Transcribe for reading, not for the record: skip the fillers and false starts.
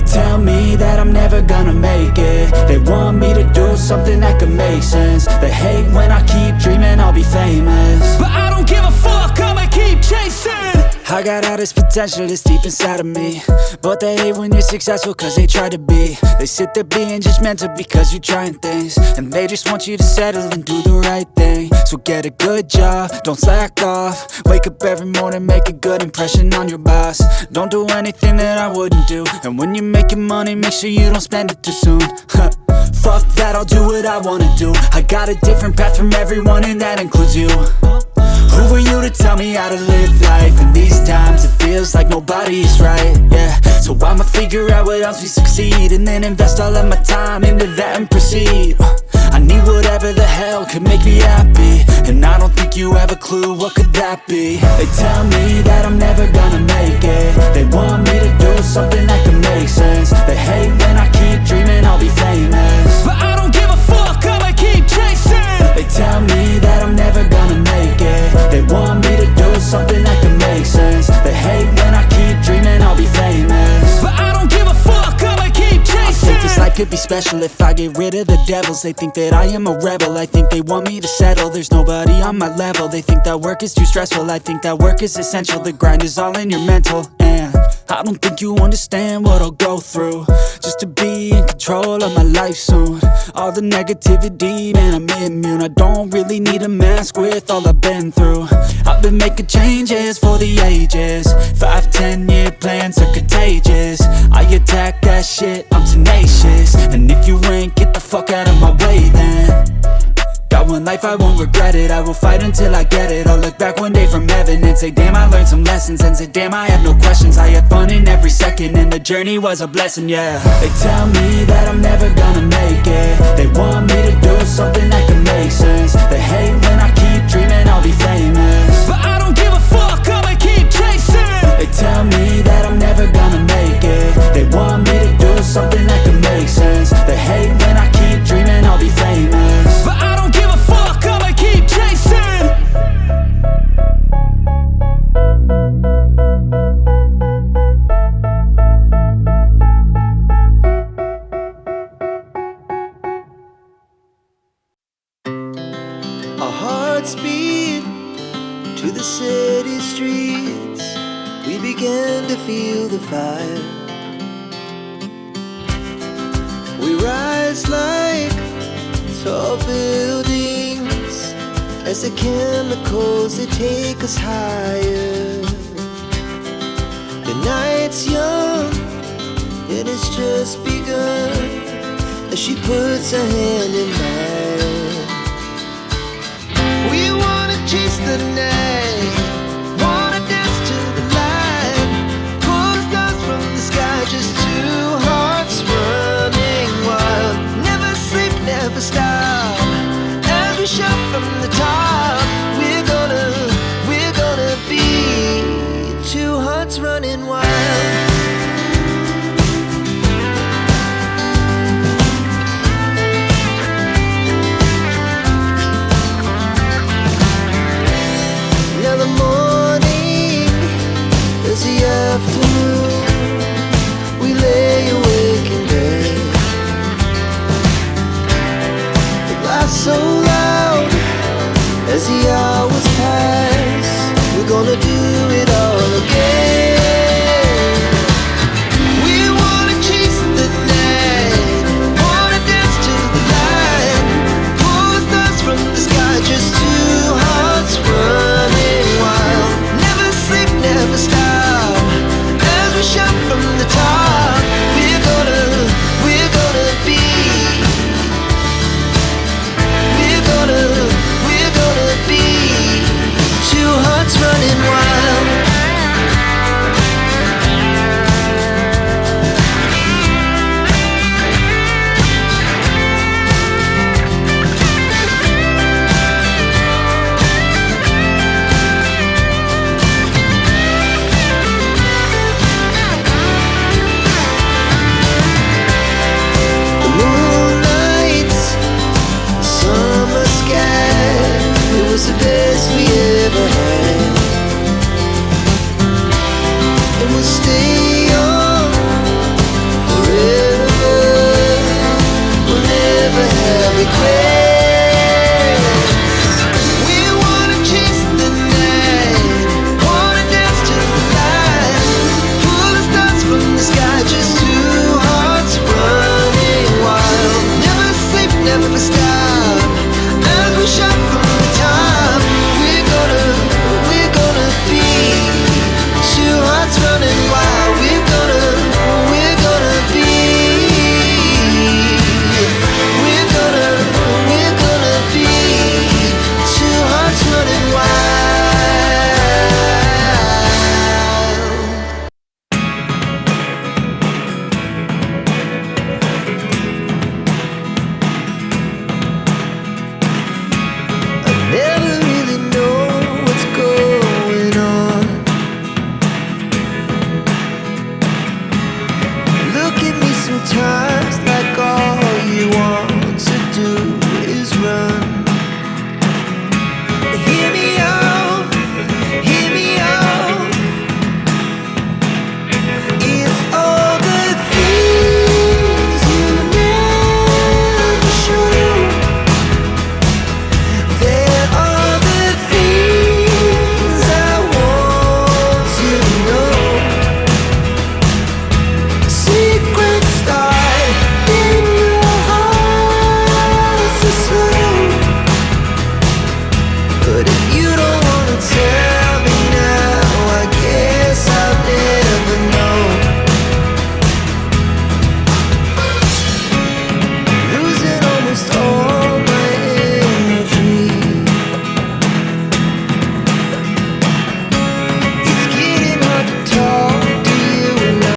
They tell me that I'm never gonna make it. They want me to do something that could make sense. They hate when I keep dreaming I'll be famous, but I don't give a fuck, I'ma keep chasing. I got all this potential that's deep inside of me, but they hate when you're successful cause they try to be. They sit there being judgmental because you're trying things, and they just want you to settle and do the right thing. So get a good job, don't slack off. Wake up every morning, make a good impression on your boss. Don't do anything that I wouldn't do, and when you're making money, make sure you don't spend it too soon. Fuck that, I'll do what I wanna do. I got a different path from everyone, and that includes you. Who are you to tell me how to live life? In these times it feels like nobody is right, yeah. So I'ma figure out what else we succeed, and then invest all of my time into that and proceed. I need whatever the hell could make me happy, and I don't think you have a clue what could that be. They tell me that I'm never gonna make it. They want me to do something that could make sense. They hate when I keep dreaming I'll be famous, but I don't give a fuck, I'ma keep chasing. They tell me that I'm never gonna make it. They want me to do something that can make sense. They hate when I keep dreaming I'll be famous, but I don't give a fuck, I'ma keep chasing. I think this life could be special if I get rid of the devils. They think that I am a rebel, I think they want me to settle. There's nobody on my level. They think that work is too stressful, I think that work is essential. The grind is all in your mental, and I don't think you understand what I'll go through just to be in control of my life soon. All the negativity, man, I'm immune. I don't really need a mask with all I've been through. I've been making changes for the ages. 5-10 year plans are contagious. I attack that shit, I'm tenacious. And if you ain't, get the fuck out of my way then. Got one life, I won't regret it. I will fight until I get it. I'll look back one day from heaven and say, damn, I learned some lessons. And say, damn, I had no questions. I had fun in every second, and the journey was a blessing, yeah. They tell me that I'm never gonna make it. They want me to do something that can make sense. They hate when I keep dreaming I'll be famous, but I don't give a fuck, I'ma keep chasing. They tell me that I'm never gonna make it. They want me to do something that can make sense. They hate when I keep dreaming I'll be famous, but I don't give a fuck, I'ma keep chasing. Our hearts beat to the city streets. We began to feel the fire. We rise like tall buildings as the chemicals, they take us higher. The night's young, it has just begun, as she puts her hand in mine. We wanna chase the night, wanna dance to the light, pull the stars from the sky, just two hearts running wild. Never sleep, never stop, as we shout from the top. We're gonna be two hearts running wild. Now the morning is the afternoon. We lay awake in bed. The laughs so loud as the hours pass. We're gonna do it all again. We wanna chase the night, wanna dance to the light, pull the stars from the sky, just two hearts running wild. Never sleep, never stop, as we shout from the top. We're gonna be, we're gonna be regret. We wanna chase the night, wanna dance to the light, pull the stars from the sky, just two hearts running wild. Never sleep, never stop, as we shout from